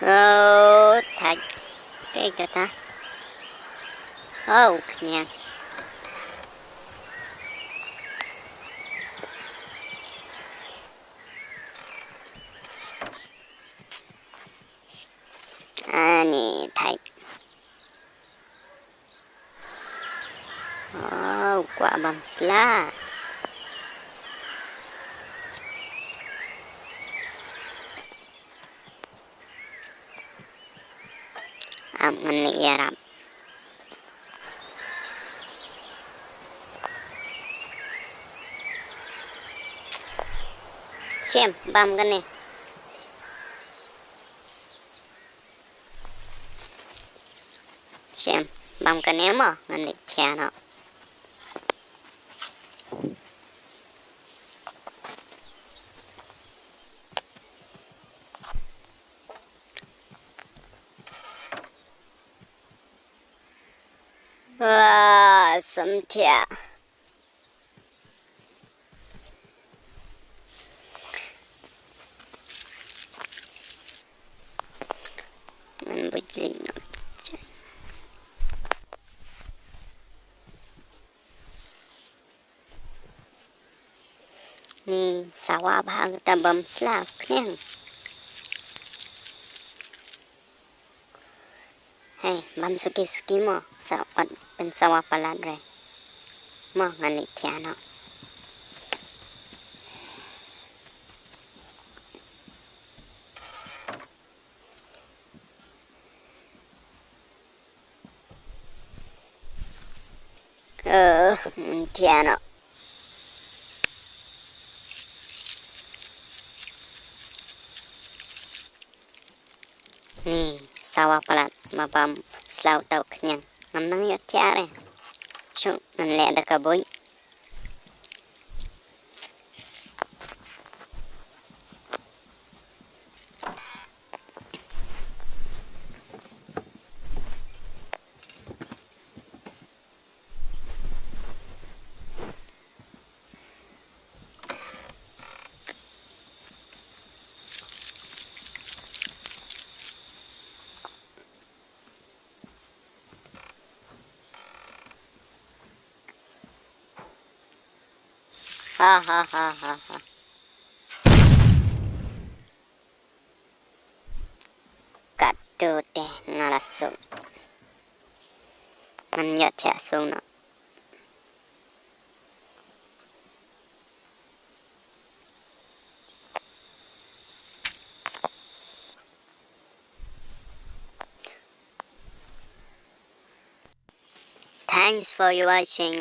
Tak kayak kata kenya ani tak quả bầm slaมันนี่รับเชื่อมบัมกันเนี่ยเชื่อมบัมกันเนี่ยมั้งมันนี่แค่เนาะสมเทียมันบุญลิงเนาะนี่สาวาบางตะบมสลาเนี่ยให้บัมสุกิหมอสาวเป็นสาวาปลาดเลยหมองันนี่แค่เนาะแค่เนาะนี่สาวปลาดมาบัมสลาวเต่าขยังน้ำนั่งยอดแค่เลยช่วงนั่นแหละตะกะบุยฮ่ากัดดูเดน่ารักสุดมันยอดแฉะสูงเนาะThanks for watching.